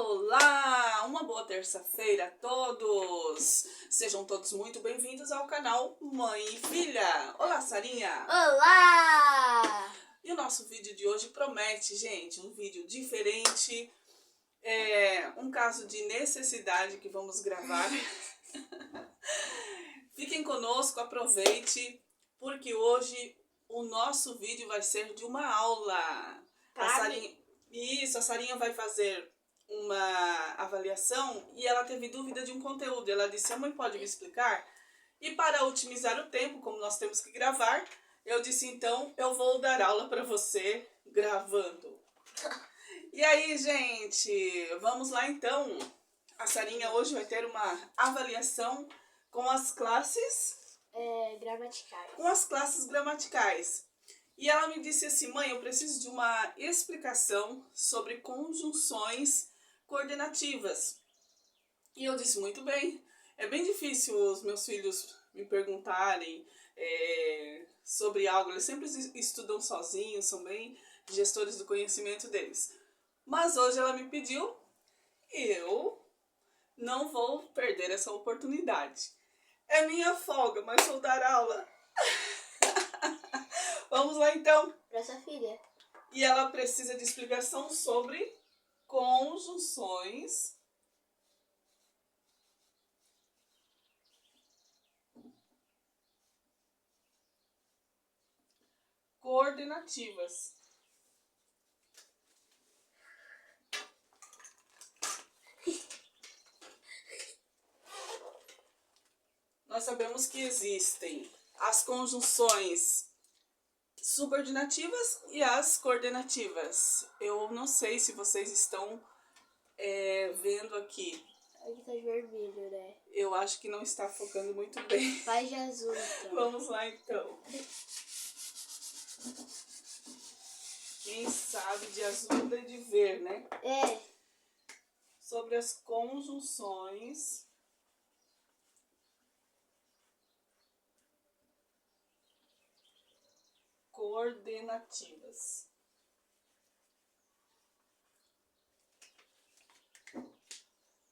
Olá! Uma boa terça-feira a todos! Sejam todos muito bem-vindos ao canal Mãe e Filha! Olá, Sarinha! Olá! E o nosso vídeo de hoje promete, gente, um vídeo diferente, um caso de necessidade que vamos gravar. Fiquem conosco, aproveite, porque hoje o nosso vídeo vai ser de uma aula. A Sarinha vai fazer uma avaliação e ela teve dúvida de um conteúdo. Ela disse: a mãe pode me explicar? E para otimizar o tempo, como nós temos que gravar, eu disse: então eu vou dar aula para você gravando. E aí, gente, vamos lá então. A Sarinha hoje vai ter uma avaliação com as classes gramaticais. Com as classes gramaticais. E ela me disse assim: mãe, eu preciso de uma explicação sobre conjunções coordenativas. E eu disse: muito bem. É bem difícil os meus filhos me perguntarem sobre algo. Eles sempre estudam sozinhos, são bem gestores do conhecimento deles. Mas hoje ela me pediu e eu não vou perder essa oportunidade. É minha folga, mas vou dar aula. Vamos lá então. Para sua filha. E ela precisa de explicação sobre conjunções coordenativas. Nós sabemos que existem as conjunções subordinativas e as coordenativas. Eu não sei se vocês estão vendo aqui. Aqui tá de vermelho, né? Eu acho que não está focando muito bem. Faz de azul, então. Vamos lá, então. Quem sabe de azul é de ver, né? Sobre as conjunções coordenativas.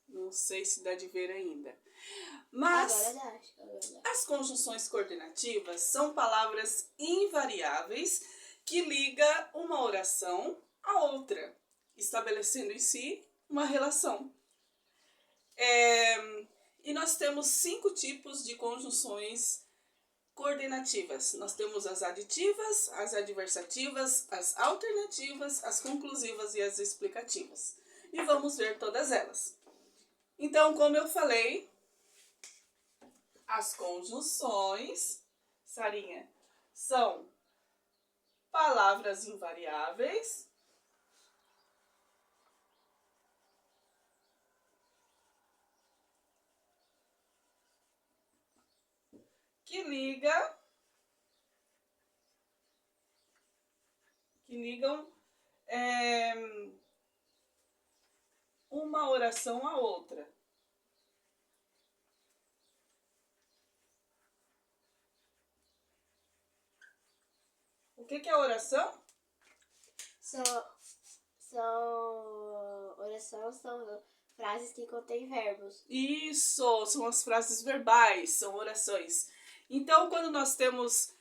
Não sei se dá de ver ainda. Mas Agora dá. As conjunções coordenativas são palavras invariáveis que ligam uma oração à outra, estabelecendo em si uma relação. E nós temos 5 tipos de conjunções coordenativas. Nós temos as aditivas, as adversativas, as alternativas, as conclusivas e as explicativas. E vamos ver todas elas. Então, como eu falei, as conjunções, Sarinha, são palavras invariáveis que ligam uma oração à outra. O que é oração? Orações são frases que contêm verbos. Isso, são as frases verbais, são orações. Então, quando nós temos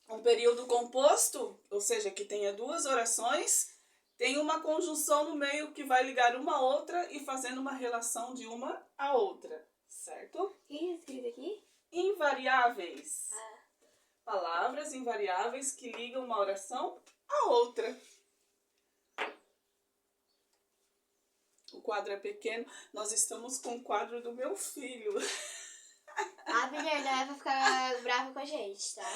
um período composto, ou seja, que tenha 2 orações, tem uma conjunção no meio que vai ligar uma a outra e fazendo uma relação de uma a outra, certo? O que é escrito aqui? Invariáveis. Palavras invariáveis que ligam uma oração à outra. O quadro é pequeno, nós estamos com o quadro do meu filho. A Bernarda vai ficar brava com a gente, tá?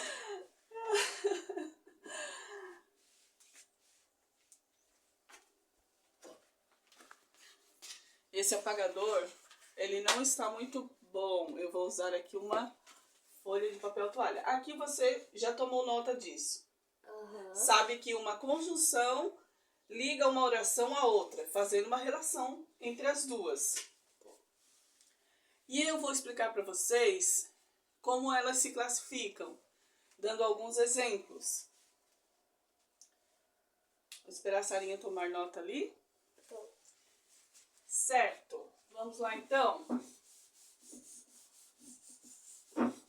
Esse apagador, ele não está muito bom. Eu vou usar aqui uma folha de papel toalha. Aqui você já tomou nota disso. Sabe que uma conjunção liga uma oração à outra, fazendo uma relação entre as duas. E eu vou explicar para vocês como elas se classificam, dando alguns exemplos. Vou esperar a Sarinha tomar nota ali. Certo. Vamos lá, então.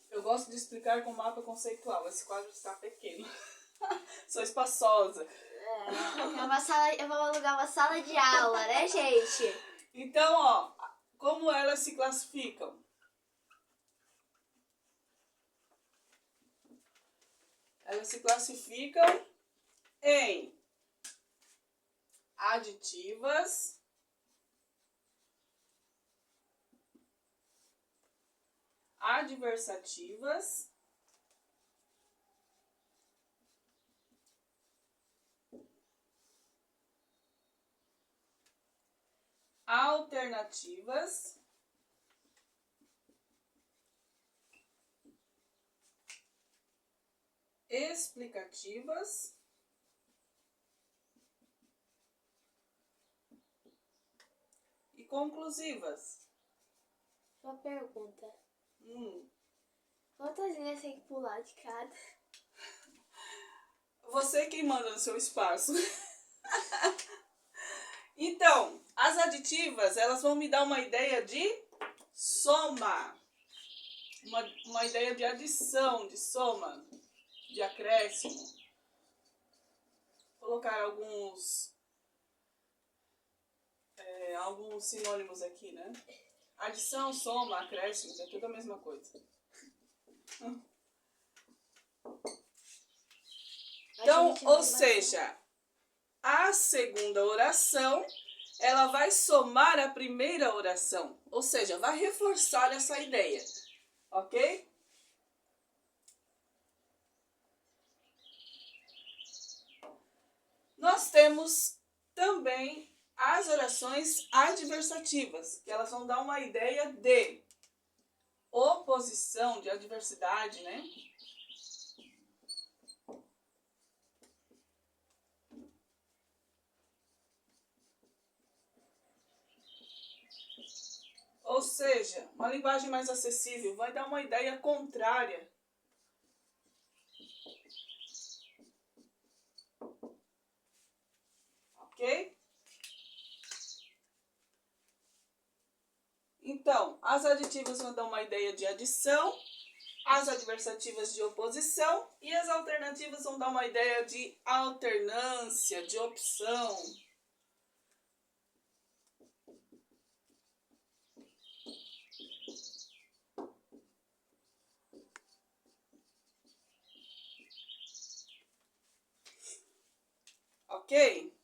Eu gosto de explicar com mapa conceitual. Esse quadro está pequeno. Sou espaçosa. Eu vou alugar uma sala de aula, né, gente? Então, ó, como elas se classificam? Elas se classificam em aditivas, adversativas, alternativas explicativas e conclusivas. Uma pergunta. Hum. Quantas linhas tem que pular de cada? Você quem manda no seu espaço. Então, as aditivas, elas vão me dar uma ideia de soma. Uma ideia de adição, de soma, de acréscimo. Vou colocar alguns sinônimos aqui, né? Adição, soma, acréscimo, é tudo a mesma coisa. Então, ou seja, a segunda oração, ela vai somar a primeira oração. Ou seja, vai reforçar essa ideia. Ok? Nós temos também as orações adversativas, que elas vão dar uma ideia de oposição, de adversidade, né? Ou seja, uma linguagem mais acessível vai dar uma ideia contrária. Ok? Então, as aditivas vão dar uma ideia de adição, as adversativas de oposição e as alternativas vão dar uma ideia de alternância, de opção. Ok?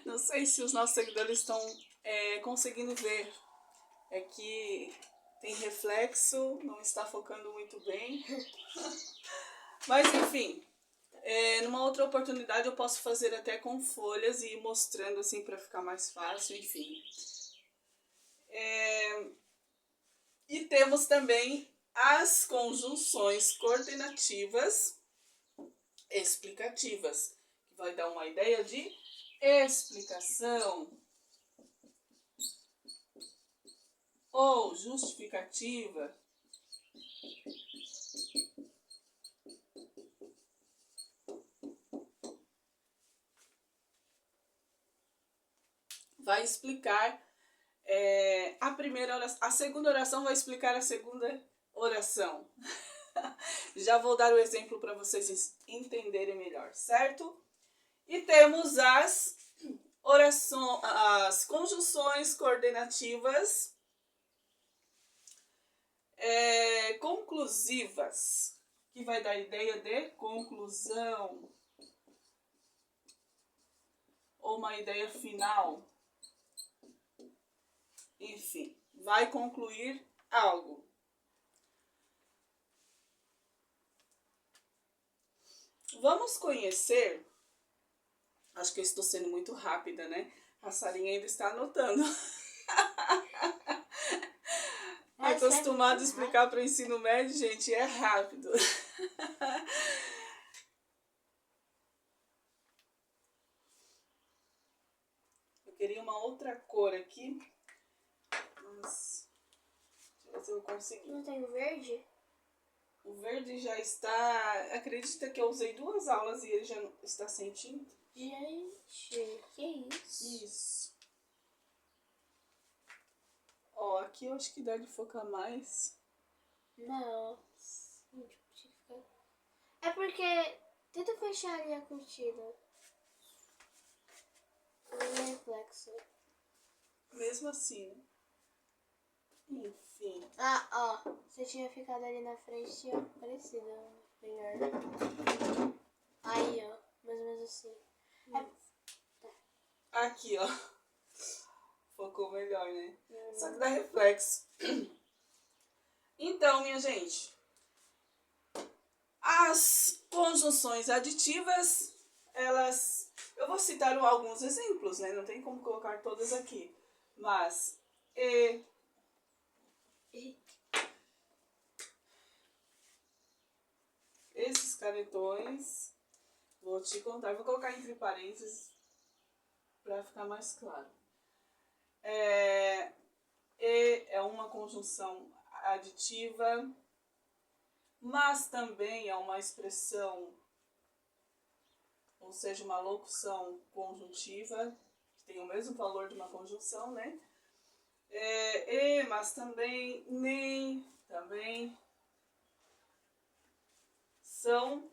Não sei se os nossos seguidores estão conseguindo ver. É que tem reflexo, não está focando muito bem. Mas enfim, numa outra oportunidade eu posso fazer até com folhas e ir mostrando assim para ficar mais fácil, enfim. E temos também as conjunções coordenativas explicativas, que vai dar uma ideia de explicação ou justificativa. Vai explicar a primeira oração. A segunda oração vai explicar a segunda oração. Já vou dar o exemplo para vocês entenderem melhor, certo? E temos as conjunções coordenativas conclusivas, que vai dar a ideia de conclusão ou uma ideia final. Enfim, vai concluir algo. Vamos conhecer. Acho que eu estou sendo muito rápida, né? A Sarinha ainda está anotando. Acostumado a explicar para o ensino médio, gente, é rápido. Eu queria uma outra cor aqui. Mas deixa eu ver se eu consegui. Não tem o verde? O verde já está... Acredita que eu usei 2 aulas e ele já está sem tinta? Gente, que isso? Isso. aqui eu acho que dá de focar mais. Não. É porque... Tenta fechar ali a cortina. O reflexo. Mesmo assim, né? Enfim. Ah, ó. Se tinha ficado ali na frente, tinha parecido melhor. Aí, ó. Mais ou menos assim. Aqui, ó. Focou melhor, né? Só que dá reflexo. Então, minha gente, as conjunções aditivas, elas... Eu vou citar alguns exemplos, né? Não tem como colocar todas aqui. Mas, esses canetões, vou te contar, vou colocar entre parênteses para ficar mais claro. E é uma conjunção aditiva, mas também é uma expressão, ou seja, uma locução conjuntiva, que tem o mesmo valor de uma conjunção, né? Mas também, nem, também são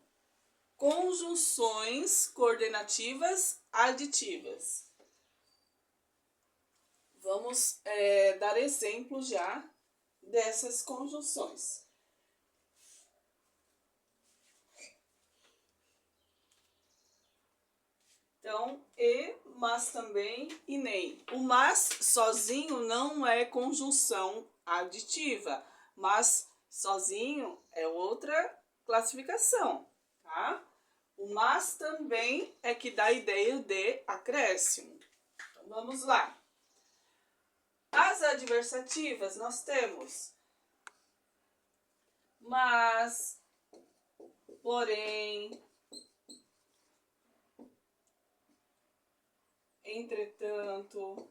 conjunções coordenativas aditivas. Vamos dar exemplos já dessas conjunções. Então, mas também e nem. O mas sozinho não é conjunção aditiva, mas sozinho é outra classificação, tá? O mas também é que dá a ideia de acréscimo. Então, vamos lá. As adversativas nós temos mas, porém, entretanto,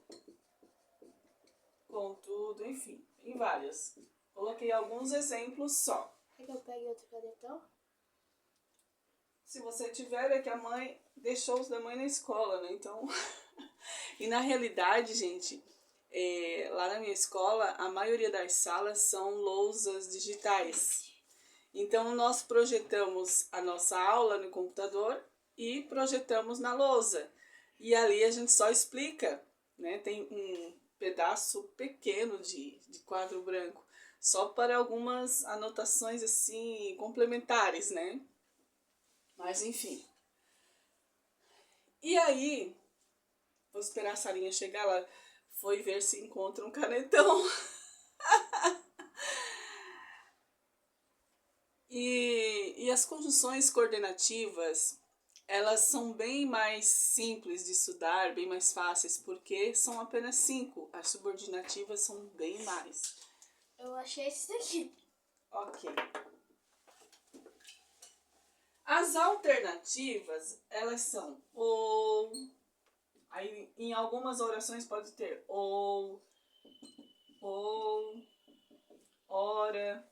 contudo, enfim, tem várias. Coloquei alguns exemplos só. Quer que eu pegue outro canetão? Se você tiver, é que a mãe deixou os da mãe na escola, né? Então, e na realidade, gente, lá na minha escola, a maioria das salas são lousas digitais. Então, nós projetamos a nossa aula no computador e projetamos na lousa. E ali a gente só explica, né? Tem um pedaço pequeno de quadro branco, só para algumas anotações assim complementares, né? Mas enfim. E aí, vou esperar a Sarinha chegar, ela foi ver se encontra um canetão. E as conjunções coordenativas, elas são bem mais simples de estudar, bem mais fáceis, porque são apenas 5. As subordinativas são bem mais. Eu achei esse daqui. Ok. As alternativas, elas são ou... Aí, em algumas orações pode ter ou, ora...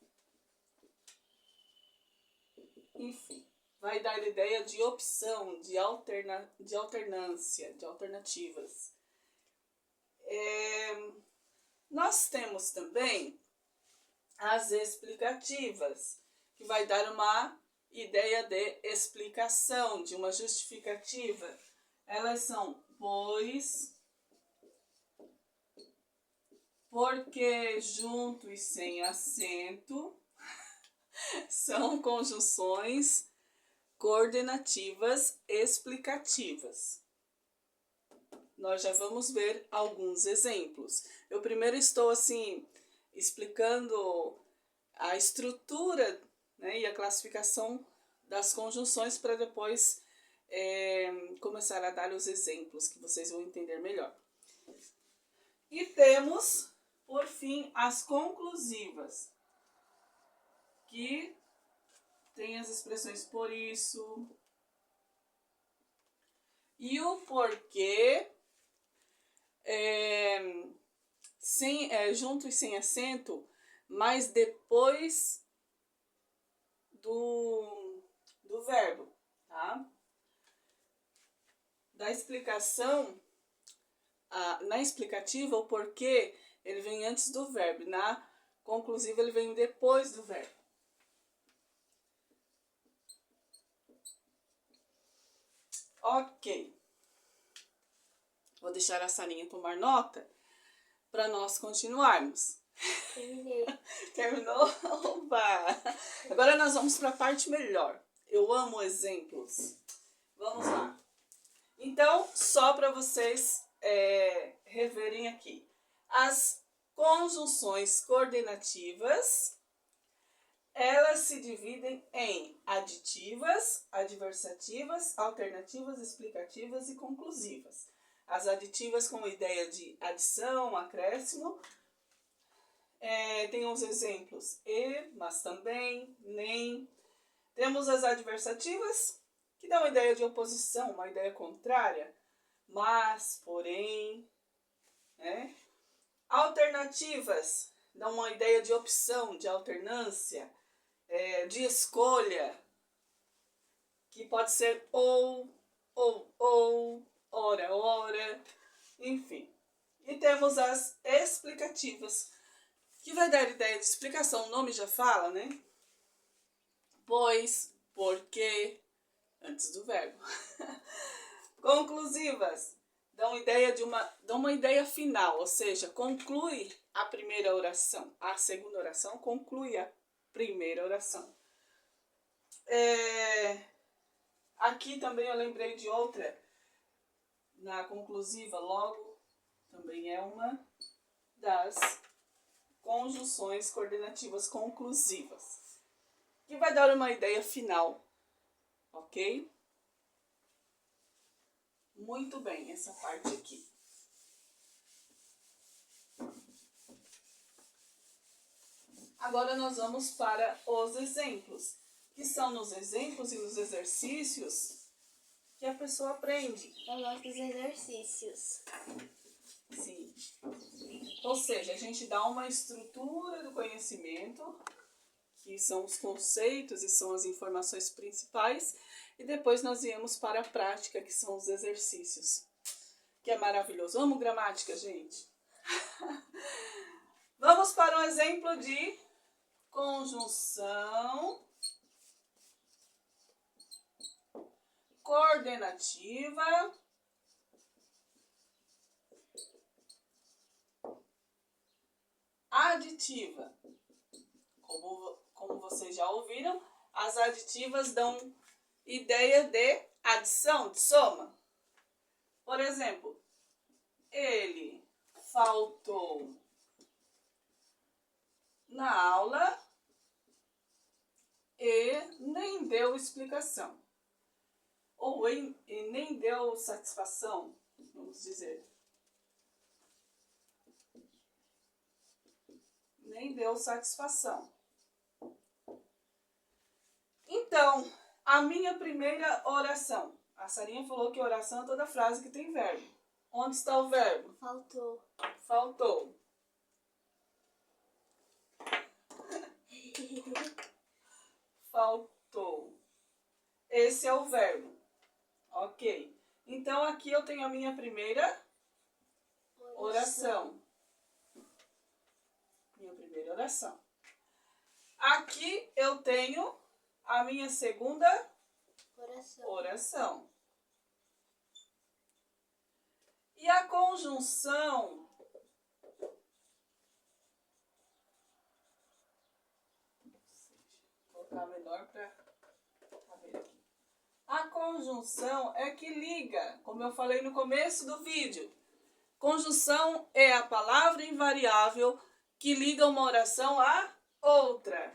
Enfim, vai dar a ideia de opção, de alternância, de alternativas. Nós temos também as explicativas, que vai dar uma ideia de explicação, de uma justificativa. Elas são pois, porque, junto e sem acento. São conjunções coordenativas explicativas. Nós já vamos ver alguns exemplos. Eu primeiro estou assim explicando a estrutura, né, e a classificação das conjunções para depois começar a dar os exemplos que vocês vão entender melhor. E temos, por fim, as conclusivas, que tem as expressões por isso e o porquê, junto e sem acento, mas depois do verbo, tá? Da explicação, na explicativa, o porquê ele vem antes do verbo. Na conclusiva, ele vem depois do verbo. Ok. Vou deixar a Sarinha tomar nota para nós continuarmos. Terminei. Terminou? Oba! Agora nós vamos para a parte melhor. Eu amo exemplos. Vamos lá. Então, só para vocês reverem aqui. As conjunções coordenativas, elas se dividem em aditivas, adversativas, alternativas, explicativas e conclusivas. As aditivas com ideia de adição, acréscimo. Tem uns exemplos e, mas também, nem. Temos as adversativas, que dão uma ideia de oposição, uma ideia contrária, mas, porém, né? Alternativas dão uma ideia de opção, de alternância, de escolha, que pode ser ou, ora, enfim. E temos as explicativas, que vai dar ideia de explicação, o nome já fala, né? Pois, porque, antes do verbo. Conclusivas, dão uma ideia final, ou seja, conclui a primeira oração. A segunda oração conclui a primeira oração. Aqui também eu lembrei de outra, na conclusiva, logo, também é uma das conjunções coordenativas conclusivas, que vai dar uma ideia final, ok? Muito bem, essa parte aqui. Agora nós vamos para os exemplos, que são nos exemplos e nos exercícios que a pessoa aprende. Eu gosto dos exercícios. Sim. Ou seja, a gente dá uma estrutura do conhecimento, que são os conceitos e são as informações principais, e depois nós viemos para a prática, que são os exercícios, que é maravilhoso. Amo gramática, gente. Vamos para um exemplo de conjunção coordenativa aditiva. Como vocês já ouviram, as aditivas dão ideia de adição, de soma. Por exemplo, ele faltou na aula e nem deu explicação. Ou nem deu satisfação, vamos dizer. Nem deu satisfação. Então, a minha primeira oração. A Sarinha falou que oração é toda frase que tem verbo. Onde está o verbo? Faltou. Faltou. Faltou. Esse é o verbo. Ok. Então, aqui eu tenho a minha primeira oração. Minha primeira oração. Aqui eu tenho a minha segunda oração. E a conjunção vou colocar melhor para ver aqui. A conjunção é que liga, como eu falei no começo do vídeo. Conjunção é a palavra invariável que liga uma oração a outra.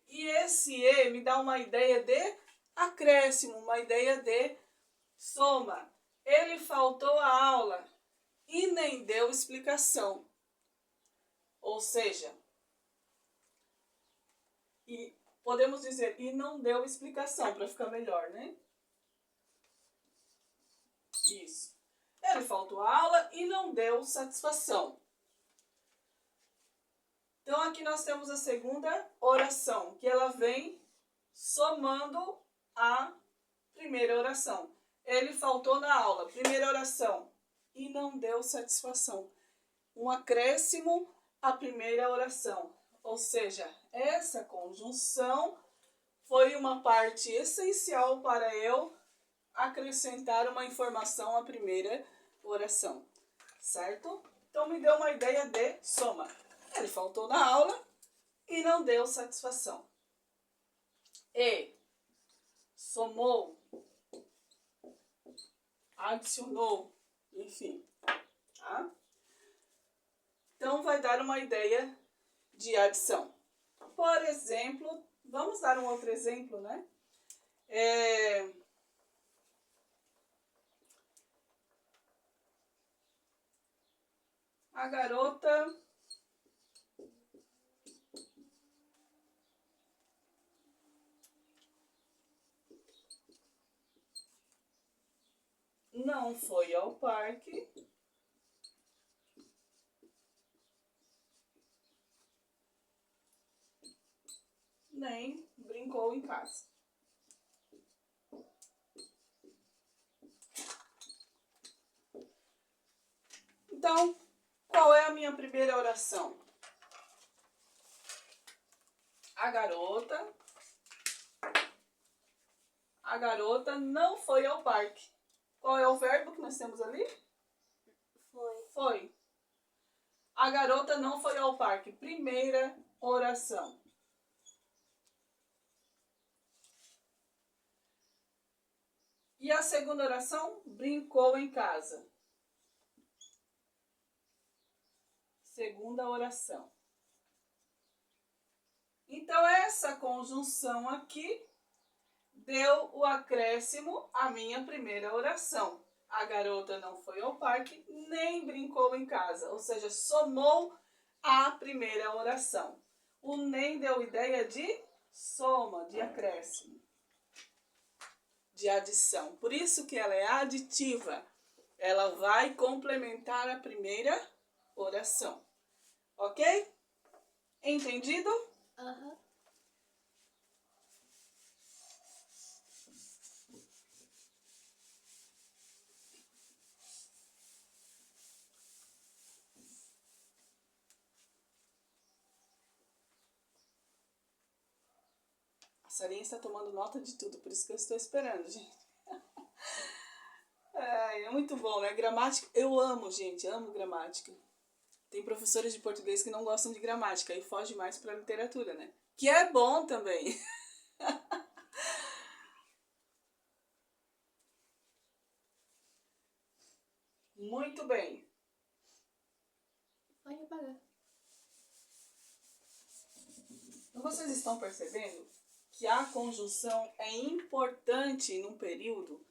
E esse E me dá uma ideia de acréscimo, uma ideia de soma. Ele faltou a aula e nem deu explicação. Ou seja, e podemos dizer, e não deu explicação, para ficar melhor, né? Isso. Ele faltou a aula e não deu satisfação. Então, aqui nós temos a segunda oração, que ela vem somando a primeira oração. Ele faltou na aula, primeira oração, e não deu satisfação. um acréscimo à primeira oração. Ou seja, essa conjunção foi uma parte essencial para eu acrescentar uma informação à primeira oração, certo? Então me deu uma ideia de soma. Ele faltou na aula e não deu satisfação. E somou, adicionou, enfim, tá? Então vai dar uma ideia de adição. Por exemplo, vamos dar um outro exemplo, né? A garota não foi ao parque nem brincou em casa. Então, qual é a minha primeira oração? A garota não foi ao parque. Qual é o verbo que nós temos ali? Foi. A garota não foi ao parque. Primeira oração. E a segunda oração? Brincou em casa. Segunda oração. Então, essa conjunção aqui deu o acréscimo à minha primeira oração. A garota não foi ao parque, nem brincou em casa. Ou seja, somou a primeira oração. O nem deu ideia de soma, de acréscimo, de adição. Por isso que ela é aditiva. Ela vai complementar a primeira oração. Ok? Entendido? Aham. A Sarinha está tomando nota de tudo, por isso que eu estou esperando, gente. É muito bom, né? Gramática, eu amo, gente, amo gramática. Tem professores de português que não gostam de gramática e foge mais para literatura, né? Que é bom também. Muito bem. Pode apagar. Então, vocês estão percebendo que a conjunção é importante num período.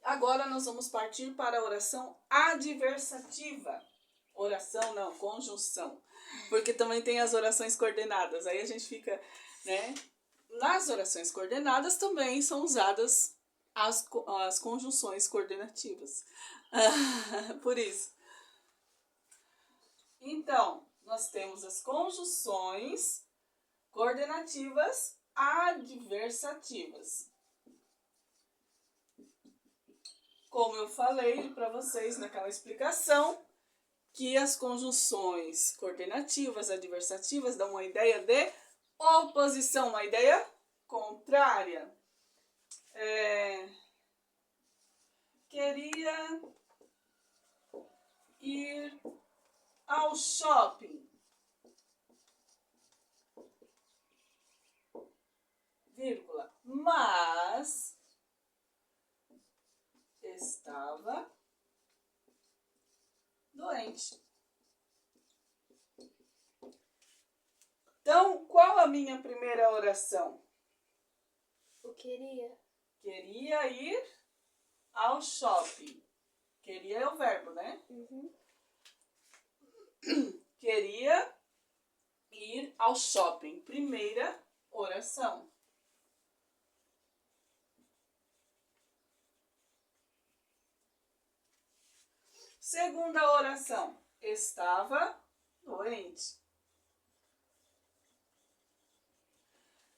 Agora nós vamos partir para a oração adversativa. Oração não, conjunção. Porque também tem as orações coordenadas. Aí a gente fica, né? Nas orações coordenadas também são usadas as conjunções coordenativas. Por isso. Então, nós temos as conjunções coordenativas adversativas. Como eu falei para vocês naquela explicação, que as conjunções coordenativas adversativas dão uma ideia de oposição, uma ideia contrária. Queria ir ao shopping, vírgula, mas estava doente. Então, qual a minha primeira oração? Eu queria. Queria ir ao shopping. Queria é o verbo, né? Uhum. Queria ir ao shopping. Primeira oração. Segunda oração. Estava doente.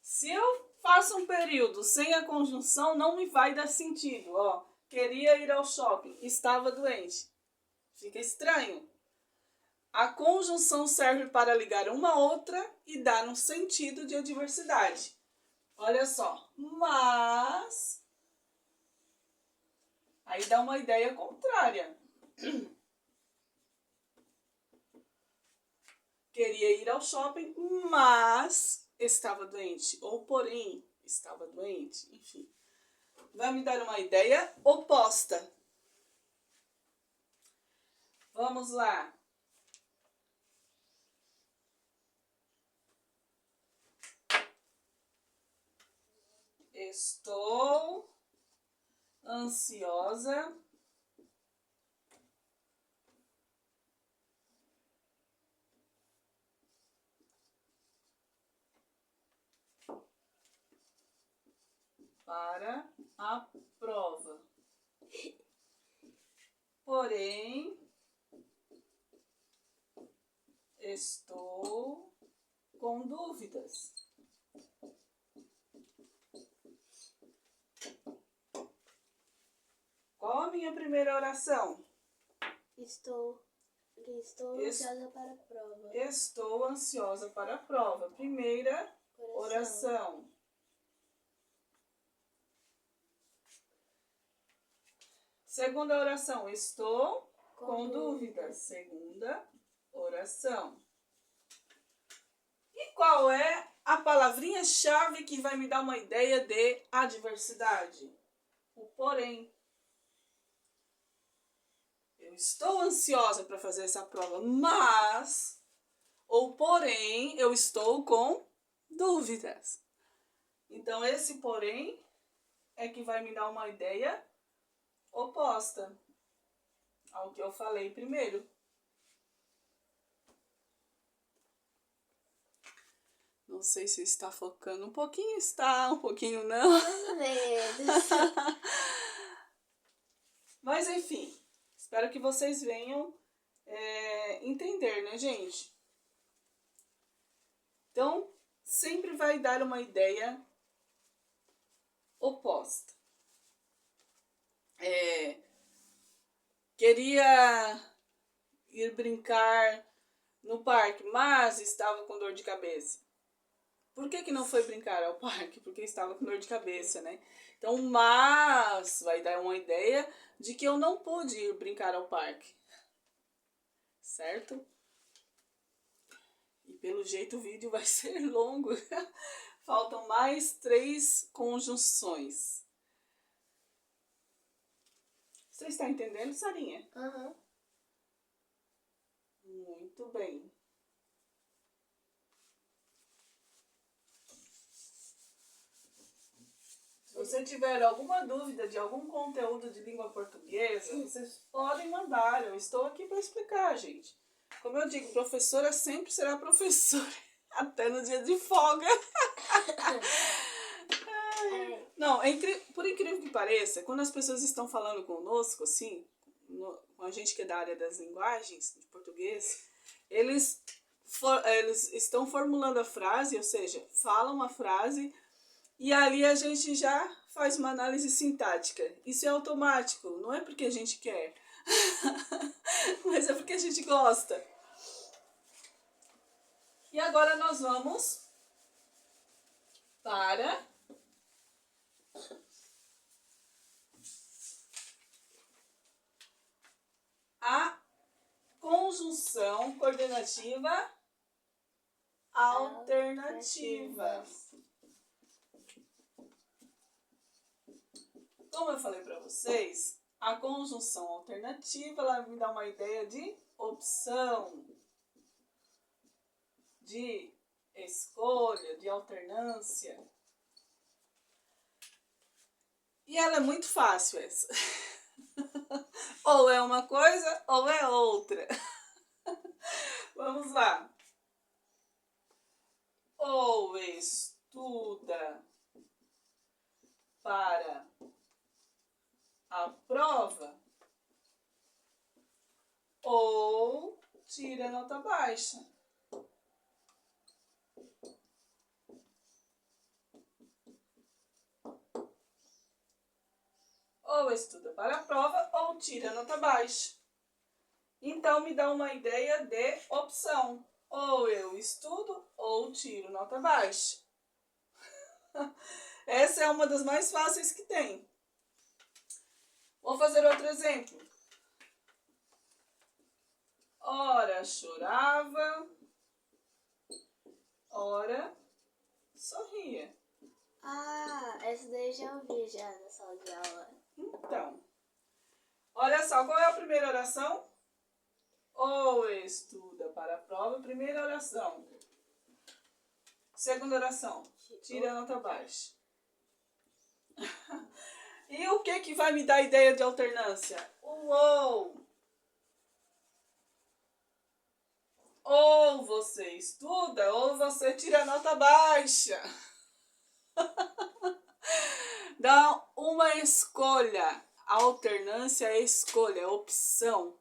Se eu faço um período sem a conjunção, não me vai dar sentido. Ó, queria ir ao shopping, estava doente. Fica estranho. A conjunção serve para ligar uma a outra e dar um sentido de adversidade. Olha só, mas... Aí dá uma ideia contrária. Queria ir ao shopping, mas estava doente. Ou porém, estava doente. Enfim. Vai me dar uma ideia oposta. Vamos lá. Estou ansiosa para a prova. Porém, estou com dúvidas. Qual a minha primeira oração? Estou ansiosa para a prova. Estou ansiosa para a prova. Primeira oração. Segunda oração. Estou com dúvidas. Segunda oração. E qual é a palavrinha-chave que vai me dar uma ideia de adversidade? O porém. Eu estou ansiosa para fazer essa prova, mas, ou porém, eu estou com dúvidas. Então, esse porém é que vai me dar uma ideia oposta ao que eu falei primeiro. Não sei se está focando. Um pouquinho está, um pouquinho não. Mas, enfim. Espero que vocês venham entender, né, gente? Então, sempre vai dar uma ideia oposta. Queria ir brincar no parque, mas estava com dor de cabeça. Por que não foi brincar ao parque? Porque estava com dor de cabeça, né? Então, mas vai dar uma ideia de que eu não pude ir brincar ao parque. Certo? E pelo jeito o vídeo vai ser longo. Faltam mais 3 conjunções. Você está entendendo, Sarinha? Aham. Muito bem. Se você tiver alguma dúvida de algum conteúdo de língua portuguesa, vocês podem mandar. Eu estou aqui para explicar, gente. Como eu digo, professora sempre será professora. Até no dia de folga. Não, por incrível que pareça, quando as pessoas estão falando conosco, assim, com a gente que é da área das linguagens, de português, eles estão formulando a frase, ou seja, falam a frase e ali a gente já faz uma análise sintática. Isso é automático, não é porque a gente quer, mas é porque a gente gosta. E agora nós vamos para a conjunção coordenativa alternativa. Como eu falei para vocês, a conjunção alternativa ela me dá uma ideia de opção, de escolha, de alternância. E ela é muito fácil essa. Ou é uma coisa ou é outra. Vamos lá. Ou estuda para a prova ou tira nota baixa. ou estuda para a prova ou tira nota baixa. Então, me dá uma ideia de opção. Ou eu estudo ou tiro nota baixa. Essa é uma das mais fáceis que tem. Vou fazer outro exemplo. Ora chorava, ora sorria. Ah, essa daí eu já ouvi já na sala de aula. Então, olha só, qual é a primeira oração? Ou estuda para a prova, primeira oração. Segunda oração, tira a nota baixa. E o que vai me dar a ideia de alternância? O ou. Ou você estuda ou você tira a nota baixa. Dá uma escolha. A alternância é escolha, é opção.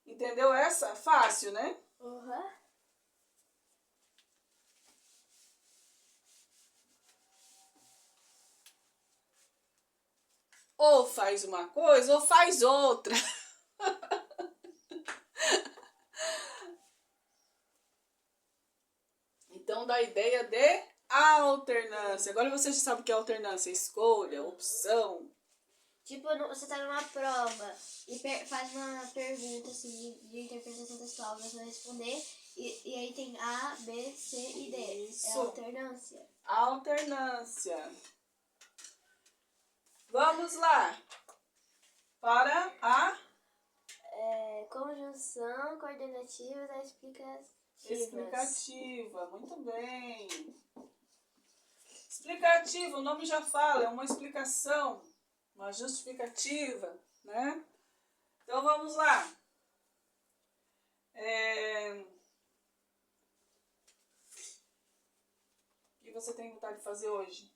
Entendeu essa? Fácil, né? Uhum. Ou faz uma coisa ou faz outra. Então dá a ideia de alternância. Agora você já sabe o que é alternância. Escolha, opção. Tipo, você tá numa prova e faz uma pergunta assim, de interpretação textual, você vai responder, e aí tem A, B, C e D. Isso. É alternância. Alternância. Vamos lá. Para a Conjunção coordenativa da explicativa. Muito bem. Explicativa, o nome já fala, é uma explicação, uma justificativa, né? Então vamos lá. O que você tem vontade de fazer hoje?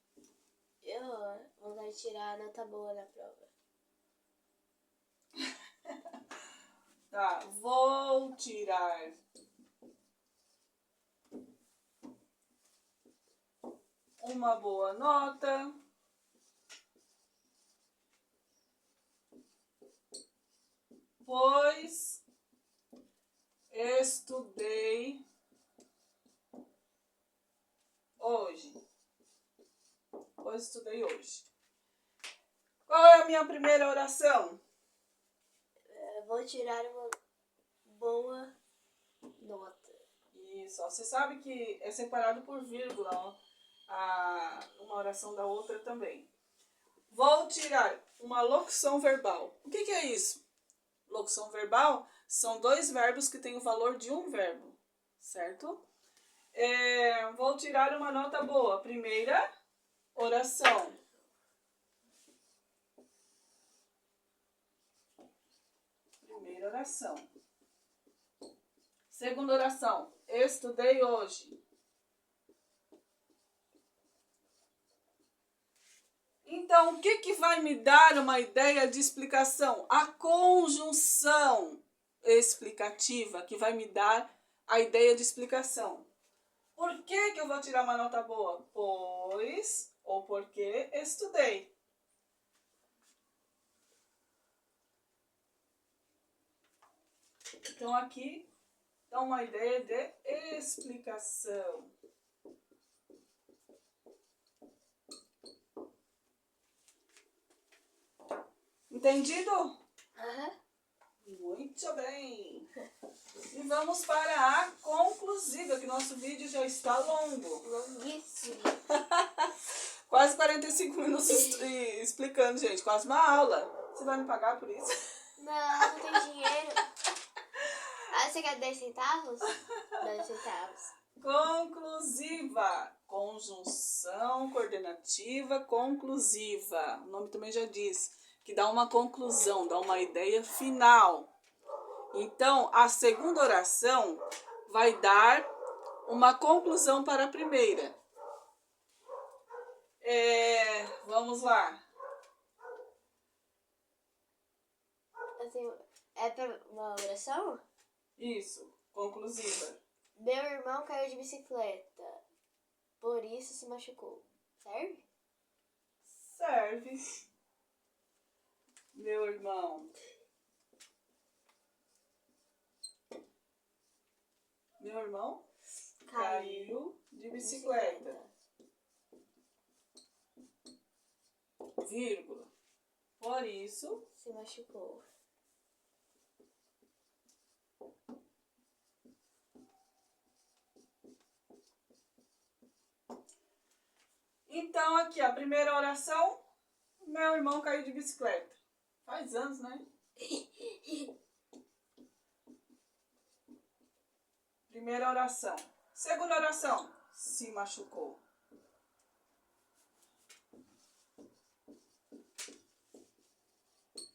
Eu vou vontade de tirar a nota boa na prova. Tá, vou tirar uma boa nota. Pois estudei hoje. Pois estudei hoje. Qual é a minha primeira oração? Vou tirar uma boa nota. Isso, ó, você sabe que é separado por vírgula, ó, uma oração da outra também. Vou tirar uma locução verbal. O que é isso? Locução verbal são dois verbos que têm o valor de um verbo, certo? Vou tirar uma nota boa. Primeira oração. Primeira oração. Segunda oração. Estudei hoje. Então, o que vai me dar uma ideia de explicação? A conjunção explicativa que vai me dar a ideia de explicação. Por que eu vou tirar uma nota boa? Pois, ou porque estudei. Então, aqui dá uma ideia de explicação. Entendido? Uhum. Muito bem. E vamos para a conclusiva, que nosso vídeo já está longo. Longuíssimo. Quase 45 minutos explicando, gente. Quase uma aula. Você vai me pagar por isso? Não tem dinheiro. Ah, você quer 10 centavos? 10 centavos. Conclusiva. Conjunção coordenativa conclusiva. O nome também já diz que dá uma conclusão, dá uma ideia final. Então, a segunda oração vai dar uma conclusão para a primeira. Vamos lá. Assim, é para uma oração? Isso, conclusiva. Meu irmão caiu de bicicleta, por isso se machucou. Serve? Serve. Meu irmão. Meu irmão caiu de bicicleta. Vírgula. Por isso se machucou. Então, aqui, a primeira oração, meu irmão caiu de bicicleta. Faz anos, né? Primeira oração. Segunda oração, se machucou.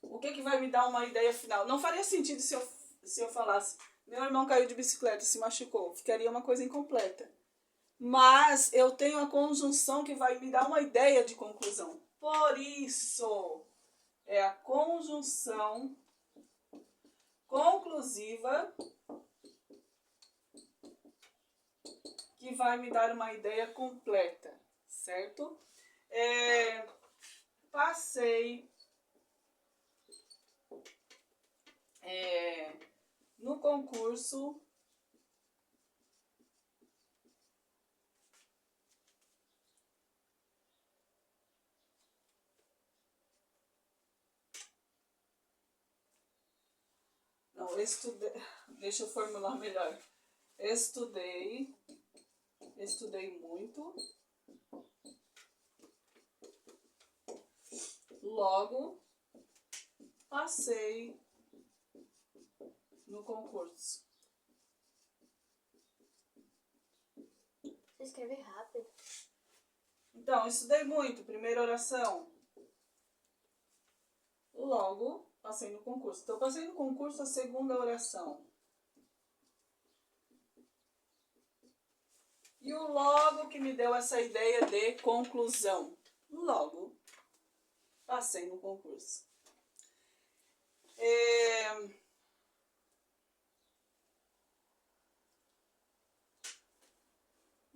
O que vai me dar uma ideia final? Não faria sentido se eu falasse, meu irmão caiu de bicicleta, se machucou. Ficaria uma coisa incompleta. Mas eu tenho a conjunção que vai me dar uma ideia de conclusão. Por isso, é a conjunção conclusiva que vai me dar uma ideia completa, certo? Passei no concurso estudei, deixa eu formular melhor. Estudei muito, logo passei no concurso. Você escreve rápido. Então, estudei muito, primeira oração. Logo, passei no concurso. Então, passei no concurso a segunda oração. E o logo que me deu essa ideia de conclusão. Logo, passei no concurso.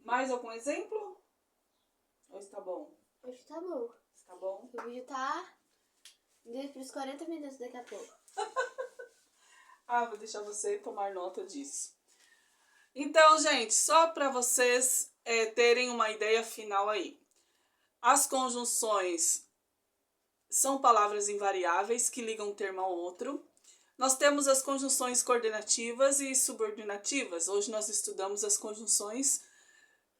Mais algum exemplo? Ou está bom? Hoje tá bom. Está bom? O vídeo tá para os 40 minutos daqui a pouco. Vou deixar você tomar nota disso. Então, gente, só para vocês terem uma ideia final aí. As conjunções são palavras invariáveis que ligam um termo ao outro. Nós temos as conjunções coordenativas e subordinativas. Hoje nós estudamos as conjunções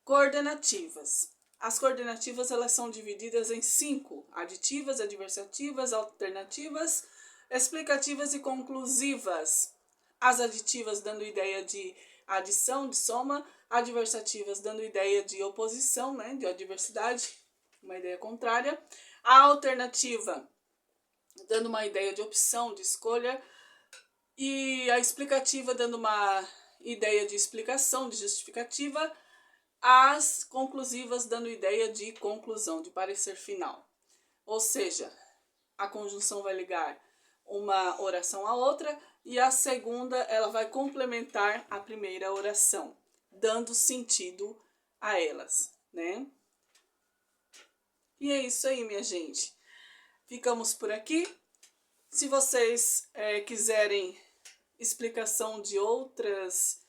coordenativas. As coordenativas elas são divididas em 5: aditivas, adversativas, alternativas, explicativas e conclusivas. As aditivas dando ideia de adição, de soma, adversativas dando ideia de oposição, né, de adversidade, uma ideia contrária. A alternativa dando uma ideia de opção, de escolha, e a explicativa dando uma ideia de explicação, de justificativa. As conclusivas dando ideia de conclusão, de parecer final. Ou seja, a conjunção vai ligar uma oração à outra e a segunda ela vai complementar a primeira oração, dando sentido a elas, né? E é isso aí, minha gente. Ficamos por aqui. Se vocês quiserem explicação de outros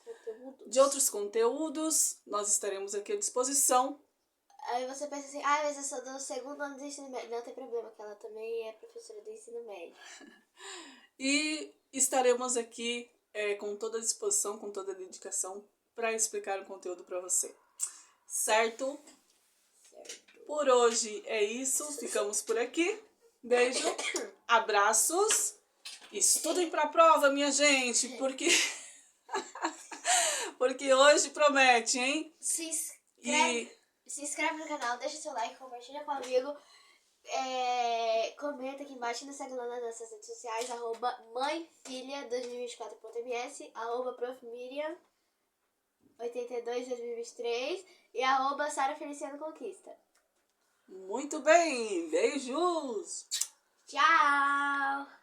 conteúdos, nós estaremos aqui à disposição. Aí você pensa assim, mas eu sou do segundo ano do ensino médio. Não tem problema, que ela também é professora do ensino médio. E estaremos aqui com toda a disposição, com toda a dedicação para explicar o conteúdo para você. Certo? Por hoje é isso, ficamos por aqui. Beijo, abraços. Estudem para a prova, minha gente, porque hoje promete, hein? Se inscreve no canal, deixa seu like, compartilha com um amigo, comenta aqui embaixo e nos segue lá nas nossas redes sociais, @mãefilha2024.ms, @profmiriam822023 e @SaraFelicianoConquista. Muito bem, beijos! Tchau!